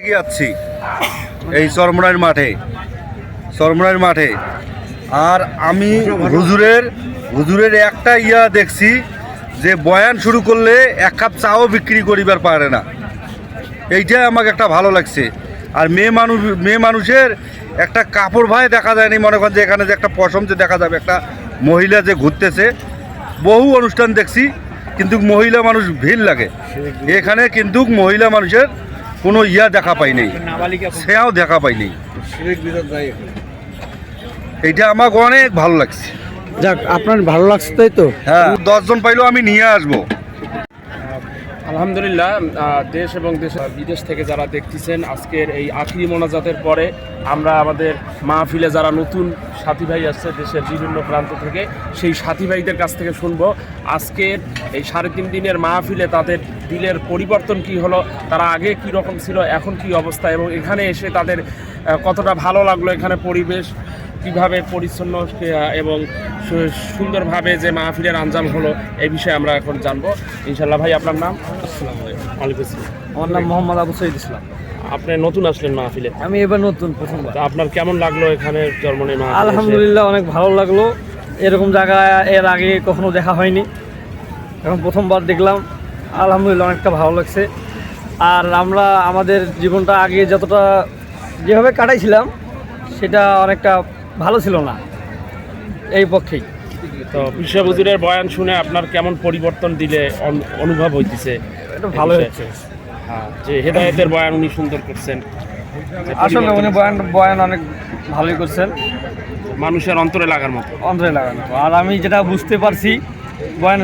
থেকে আসছি এই চরমনাইয়ের মাঠে আর আমি হুজুরের একটা দেখছি যে বয়ান শুরু করলে এক কাপ চাও বিক্রি করিবার পারে না। এইটাই আমাকে একটা ভালো লাগছে। আর মেয়ে মানুষের একটা কাপড় ভাই দেখা যায়নি, মনে করেন যে এখানে যে একটা পশম যে দেখা যাবে, একটা মহিলা যে ঘুরতেছে। বহু অনুষ্ঠান দেখছি কিন্তু মহিলা মানুষ ভিড় লাগে, এখানে কিন্তু মহিলা মানুষের কোনো দেখা পাই নেই, সেও দেখা পাই নেই। এইটা আমাকে অনেক ভালো লাগছে। যাক, আপনার ভালো লাগছে তাই তো? হ্যাঁ, 10 জন পাইলেও আমি নিয়ে আসবো। আলহামদুলিল্লাহ, দেশ এবং বিদেশ থেকে যারা দেখতেছেন আজকের এই আখিরি মোনাজাতের পরে আমরা আমাদের মাহফিলে যারা নতুন সাথী ভাই আসছে দেশের বিভিন্ন প্রান্ত থেকে, সেই সাথী ভাইদের কাছ থেকে শুনবো আজকের এই 3.5 দিনের মাহফিলে তাদের দিলের পরিবর্তন কি হলো, তারা আগে কি রকম ছিল, এখন কি অবস্থা, এবং এখানে এসে তাদের কতটা ভালো লাগলো, এখানে পরিবেশ কীভাবে পরিচ্ছন্ন এবং সুন্দরভাবে যে মাহফিলের আঞ্জাম হলো, এই বিষয়ে আমরা এখন জানবো ইনশাল্লাহ। ভাই, আপনার নাম? ওয়ালাইকুম আসসালাম। আমার নাম মোহাম্মদ আবু সঈদ ইসলাম। আপনি নতুন আসলেন মাহফিলে? আমি এবার নতুন, প্রথমবার। আপনার কেমন লাগলো এখানে চরমনাই মাহফিলে? আলহামদুলিল্লাহ, অনেক ভালো লাগলো। এরকম জায়গা এর আগে কখনো দেখা হয়নি, এখন প্রথমবার দেখলাম। আলহামদুলিল্লাহ, অনেকটা ভালো লাগছে। আর আমরা আমাদের জীবনটা আগে যতটা যেভাবে কাটাইছিলাম সেটা অনেকটা ভালো ছিল না, এই পক্ষেই। তো বিশ্ব হুজুরের বয়ান শুনে আপনার কেমন পরিবর্তন দিলে অনুভব হইতেছে? এটা ভালো হচ্ছে। হ্যাঁ, যে হেদায়েতের বয়ান উনি সুন্দর করছেন, আসলে উনি বয়ান অনেক ভালোই করছেন, মানুষের অন্তরে লাগার মতো। আর আমি যেটা বুঝতে পারছি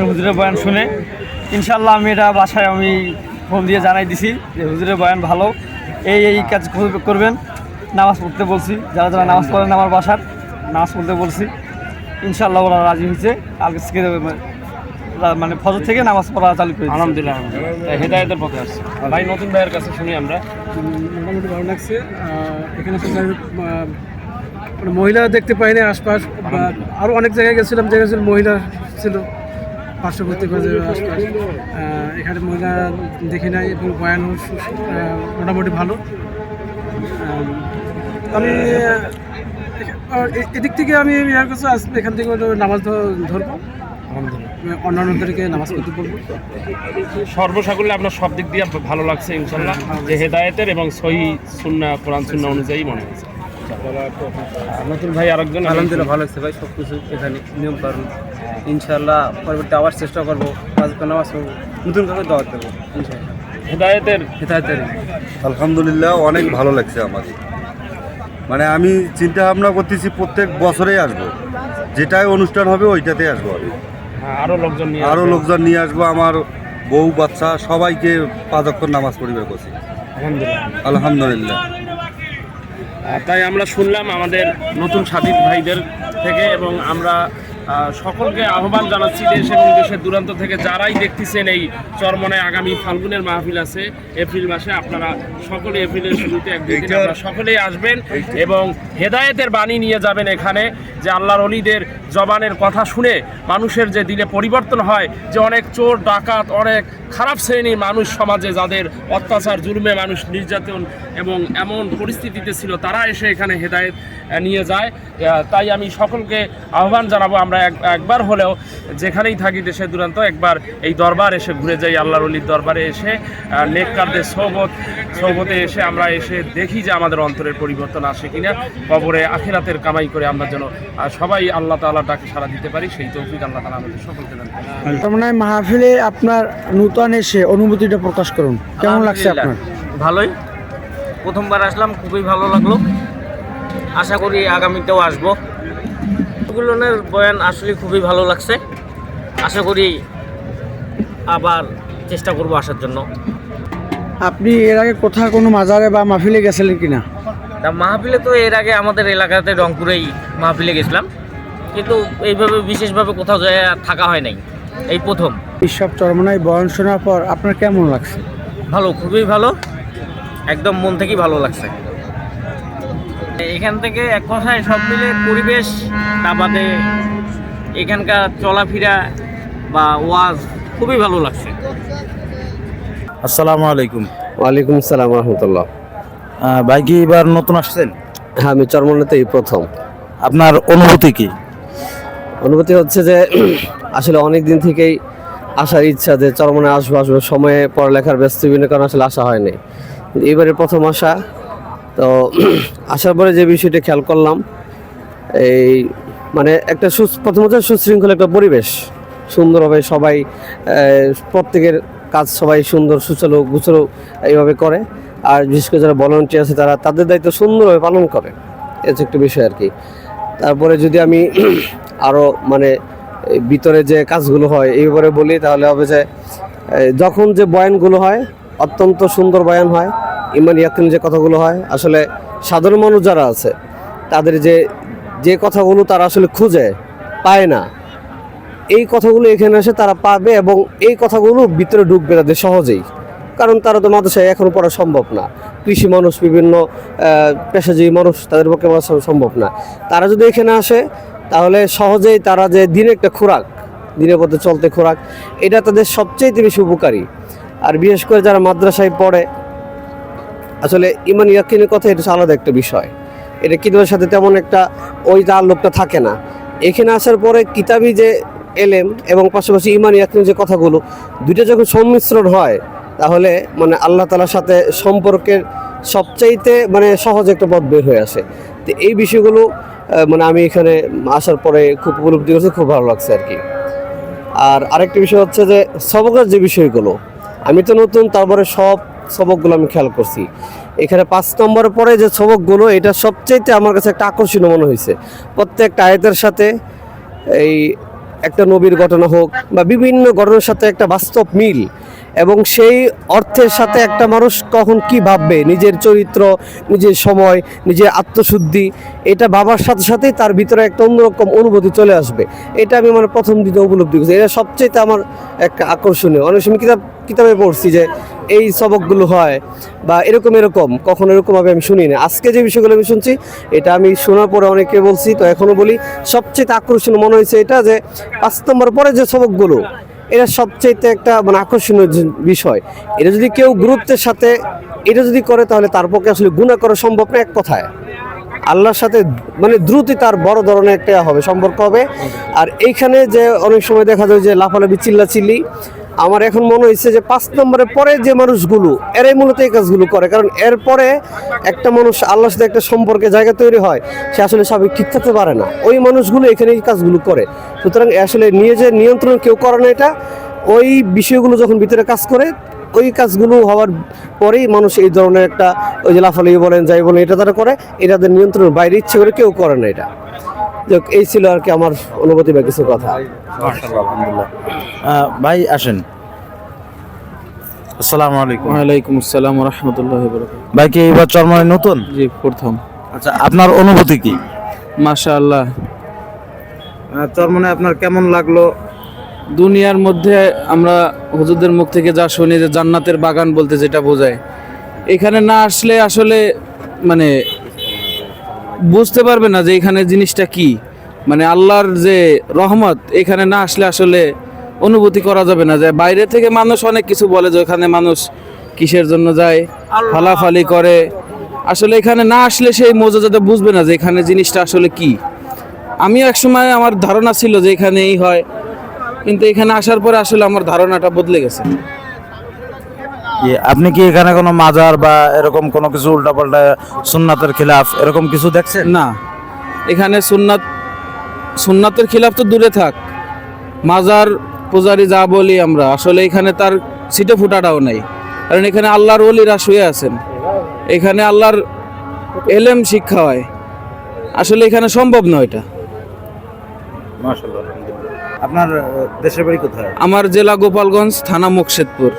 হুজুরের বয়ান শুনে, ইনশাল্লাহ আমি এটা বাসায় আমি ফোন দিয়ে জানাই দিছি যে হুজুরের বয়ান ভালো, এই কাজ করবেন। নামাজ পড়তে বলছি, যারা নামাজ পড়েন আমার বাসার নামাজ পড়তে বলছি, ইনশাল্লাহ ওরা রাজি হয়েছে। আজকে মানে ফজর থেকে নামাজ পড়া চালু করে। আলহামদুলিল্লাহ, হেদায়েতের পথে আসছে। ভাই, নতুন ভাইয়ের কাছে শুনি আমরা। মোটামুটি ভালো লাগছে। এখানে মানে মহিলা দেখতে পাইনি আশপাশ, আরও অনেক জায়গায় গেছিলাম, জায়গায় ছিল মহিলা ছিল পার্শ্ববর্তী আশপাশ। এখানে মহিলা দেখি নাই এবং বয়ান মোটামুটি ভালো। আমি এদিক থেকে আমি এখান থেকে নামাজ ধরবো, অন্যান্যদেরকে নামাজ পড়তে বলবো। সর্বসাকুল্যে আপনার সব দিক দিয়ে ভালো লাগছে ইনশাল্লাহ, যে হেদায়েতের এবং সহি সুন্নাহ, কোরআন সুন্নাহ অনুযায়ী মনে হচ্ছে। নতুন ভাই আরেকজন? আলহামদুলিল্লাহ, ভালো লাগছে ভাই। সব কিছু এখানে নিয়ম কারণ ইনশাল্লাহ পরবর্তী আবার চেষ্টা করবো, নামাজ পড়বো, নতুন করে দাওয়াত দেবো ইনশাল্লাহ। হেদায়েতের আলহামদুলিল্লাহ, অনেক ভালো লাগছে আমার। মানে আমি চিন্তা ভাবনা করতেছি প্রত্যেক বছরেই আসবো, যেটাই অনুষ্ঠান হবে ওইটাতে আসবো আমি। আরও লোকজন নিয়ে আসবো, আমার বউ বাচ্চা সবাইকে 5 ওয়াক্ত নামাজ পড়িবার করছি। আলহামদুলিল্লাহ। তাই আমরা শুনলাম আমাদের নতুন সাথী ভাইদের থেকে, এবং আমরা সকলকে আহ্বান জানাচ্ছি দেশ এবং দেশের দূরান্ত থেকে যারাই দেখতেছেন এই চরমনায় আগামী ফাল্গুনের মাহফিল আছে এপ্রিল মাসে, আপনারা সকলে এপ্রিলের শুরুতে একদিন আপনারা সকলেই আসবেন এবং হেদায়েতের বাণী নিয়ে যাবেন এখানে, যে আল্লাহর ওলিদের জবানের কথা শুনে মানুষের যে দিলে পরিবর্তন হয়, যে অনেক চোর ডাকাত, অনেক খারাপ শ্রেণীর মানুষ সমাজে যাদের অত্যাচার জুলুমে মানুষ নির্যাতন এবং এমন পরিস্থিতিতে ছিল, তারা এসে এখানে হেদায়েত নিয়ে যায়। তাই আমি সকলকে আহ্বান জানাবো, আমরা একবার হলেও যেখানেই থাকি দেশের দূরান্ত একবার এই দরবার এসে ঘুরে যাই, আল্লাহর ওলির দরবারে এসে নেককারদের সৌবতে এসে আমরা এসে দেখি যে আমাদের অন্তরের পরিবর্তন আসে কিনা, কবরে আখিরাতের কামাই করে আমরা যেন সবাই আল্লাহ তাআলার ডাকে সাড়া দিতে পারি, সেই তৌফিক আল্লাহ তাআলা আমাদের সকলকে দান করুন। চরমনাই মাহফিলে আপনার নূতন এসে অনুভূতিটা প্রকাশ করুন, কেমন লাগছে আপনার? ভালোই, প্রথমবার আসলাম, খুবই ভালো লাগলো। আশা করি আগামীতেও আসবো। এগুলোর বয়ান আসলে খুবই ভালো লাগছে, আশা করি আবার চেষ্টা করবো আসার জন্য। আপনি এর আগে কোথাও কোনো মাজারে বা মাহফিলে গেছিলেন কিনা? তা মাহফিলে তো এর আগে আমাদের এলাকাতে রংপুরেই মাহফিলে গেছিলাম, কিন্তু এইভাবে বিশেষভাবে কোথাও যায় থাকা হয় নাই, এই প্রথম। এইসব চরমনাই বয়ান শোনার পর আপনার কেমন লাগছে? ভালো, খুবই ভালো, একদম মন থেকেই ভালো লাগছে। এখান থেকে এক কথায় সব মিলে পরিবেশ, তা বাদে এখানকার চলাফেরা বা ওয়াজ খুবই ভালো লাগছে। আসসালামু আলাইকুম। ওয়ালাইকুম আসসালাম রহমতুল্লাহ। ভাই কি এবার নতুন আসছেন? হ্যাঁ, আমি চরমনাতেই প্রথম। আপনার অনুভূতি কি? অনুভূতি হচ্ছে যে আসলে অনেক দিন থেকেই আসার ইচ্ছা যে চরমনায় আসবো সময়ে পড়ালেখার ব্যস্ত বিভিন্ন কারণে আসলে আসা হয়নি। কিন্তু এবারে প্রথম আসা, তো আসার পরে যে বিষয়টা খেয়াল করলাম, এই মানে একটা প্রথমত সুশৃঙ্খল একটা পরিবেশ, সুন্দরভাবে সবাই প্রত্যেকের কাজ সবাই সুন্দর সুচালো গুছালো এইভাবে করে। আর বিশেষ করে যারা ভলান্টিয়ার আছে তারা তাদের দায়িত্ব সুন্দরভাবে পালন করে, এটা হচ্ছে একটা বিষয় আর কি। তারপরে যদি আমি আরও মানে ভিতরে যে কাজগুলো হয় এই ব্যাপারে বলি, তাহলে হবে যে যখন যে বয়ানগুলো হয় অত্যন্ত সুন্দর বয়ান হয়, ইমান ইয়াকিন যে কথাগুলো হয়, আসলে সাধারণ মানুষ যারা আছে তাদের যে কথাগুলো তারা আসলে খুঁজে পায় না, এই কথাগুলো এখানে এসে তারা পাবে এবং এই কথাগুলো ভিতরে ঢুকবে তাদের সহজেই। কারণ তারা তো মাদ্রাসায় এখনও পড়া সম্ভব না, কৃষি মানুষ, বিভিন্ন পেশাজীবী মানুষ, তাদের পক্ষে পড়া সম্ভব না। তারা যদি এখানে আসে তাহলে সহজেই তারা যে দিনে একটা খোরাক, দিনের পথে চলতে খোরাক, এটা তাদের সবচেয়ে বেশি উপকারী। আর বিশেষ করে যারা মাদ্রাসায় পড়ে, আসলে ইমান ইয়াকিনের কথা এটা আলাদা একটা বিষয়, এটা কিতাবের সাথে তেমন একটা ওই তাল্লুকটা থাকে না। এখানে আসার পরে কিতাবি যে এলেম এবং পাশাপাশি ইমান ইয়াকিনের যে কথাগুলো, দুইটা যখন সংমিশ্রণ হয় তাহলে মানে আল্লাহ তাআলার সাথে সম্পর্কের সবচাইতে মানে সহজ একটা পথ বের হয়ে আসে। তো এই বিষয়গুলো মানে আমি এখানে আসার পরে খুব উপলব্ধি করছি, খুব ভালো লাগছে আর কি। আর আরেকটা বিষয় হচ্ছে যে সবকের যে বিষয়গুলো, আমি তো নতুন, তারপরে সব সবকগুলো আমি খেয়াল করছি। এখানে 5 নম্বরের পরে যে সবকগুলো, এটা সবচাইতে আমার কাছে একটা আকর্ষণীয় মনে হয়েছে। প্রত্যেকটা আয়াতের সাথে এই একটা নবীর ঘটনা হোক বা বিভিন্ন ঘটনার সাথে একটা বাস্তব মিল, এবং সেই অর্থের সাথে একটা মানুষ কখন কি ভাববে, নিজের চরিত্র, নিজের সময়, নিজের আত্মশুদ্ধি, এটা ভাবার সাথে সাথেই তার ভিতরে একটা অন্যরকম অনুভূতি চলে আসবে। এটা আমি মানে প্রথম দিনে উপলব্ধি করছি, এটা সবচেয়ে আমার একটা আকর্ষণীয়। অনেক সময় কিতাবে পড়ছি যে এই সবকগুলো হয় বা এরকম কখনো এরকমভাবে আমি শুনি না। আজকে যে বিষয়গুলো আমি শুনছি, এটা আমি শোনার পরে অনেকে বলছি, তো এখনও বলি সবচেয়ে আকর্ষণীয় মনে হয়েছে এটা যে 5 নম্বর পরে যে সবকগুলো, এটা সবচেয়ে একটা মানে আকর্ষণীয় বিষয়। এটা যদি কেউ গুরুত্বের সাথে এটা যদি করে তাহলে তার পক্ষে আসলে গুনাহ করা সম্ভব না। এক কথায় আল্লাহর সাথে মানে দ্রুতই তার বড় ধরনের একটা হবে, সম্পর্ক হবে। আর এইখানে যে অনেক সময় দেখা যায় যে লাফালাফি চিল্লাচিল্লি, আমার এখন মনে হয়েছে যে 5 নম্বরের পরে যে মানুষগুলো, এরাই মূলত এই কাজগুলো করে। কারণ এরপরে একটা মানুষ আল্লাহর সাথে একটা সম্পর্কে জায়গা তৈরি হয়, সে আসলে সবাই ঠিক থাকতে পারে না, ওই মানুষগুলো এখানে এই কাজগুলো করে। সুতরাং আসলে নিজের নিয়ন্ত্রণ কেউ করে না, এটা ওই বিষয়গুলো যখন ভিতরে কাজ করে, ওই কাজগুলো হওয়ার পরেই মানুষ এই ধরনের একটা ওই যে লাফালাফি বলেন, যাই বলেন, এটা তারা করে, এটাদের নিয়ন্ত্রণের বাইরে, ইচ্ছে করে কেউ করে না। এটা এই ছিল আর কি আমার অনুভূতি বা কিছু কথা। আলহামদুলিল্লাহ। ভাই আসেন। আসসালামু আলাইকুম। ওয়ালাইকুম আসসালাম ওয়া রাহমাতুল্লাহি ওয়া বারাকাতুহু। ভাই কি এবার চরমনায় নতুন? জি, প্রথম। আচ্ছা, আপনার অনুভূতি কি? মাশাআল্লাহ, চরমনায় আপনার কেমন লাগলো? দুনিয়ার মধ্যে আমরা হুজুরদের মুখ থেকে যা শুনি যে জান্নাতের বাগান বলতে যেটা বোঝায়, এখানে না আসলে আসলে মানে বুঝতে পারবে না যে এখানে জিনিসটা কি, মানে আল্লাহর যে রহমত, এখানে না আসলে আসলে অনুভূতি করা যাবে না। যে বাইরে থেকে মানুষ অনেক কিছু বলে যে ওখানে মানুষ কিসের জন্য যায়, ফালাফালি করে, আসলে এখানে না আসলে সেই মজাটা বুঝবে না যে এখানে জিনিসটা আসলে কি। আমিও একসময় আমার ধারণা ছিল যে এখানে এই হয়, কিন্তু এখানে আসার পরে আসলে আমার ধারণাটা বদলে গেছে। আপনি কি এখানে কোনো মাজার বা এরকম কোনো কিছু উল্টাপাল্টা সুন্নাতের খিলাফ এরকম কিছু দেখছেন? না, এখানে সুন্নাতের খিলাফ তো দূরে থাক, মাজার পূজারি যা বলি আমরা, আসলে এখানে তার ছিটে ফুটাটাও নাই। কারণ এখানে আল্লাহর ওলিরা শুয়ে আছেন, এখানে আল্লাহর এলেম শিক্ষা হয়, আসলে এখানে সম্ভব নয় এটা। মাশাআল্লাহ। আপনার দেশের বাড়ি কোথায়? আমার জেলা গোপালগঞ্জ, থানা মুকশেদপুর।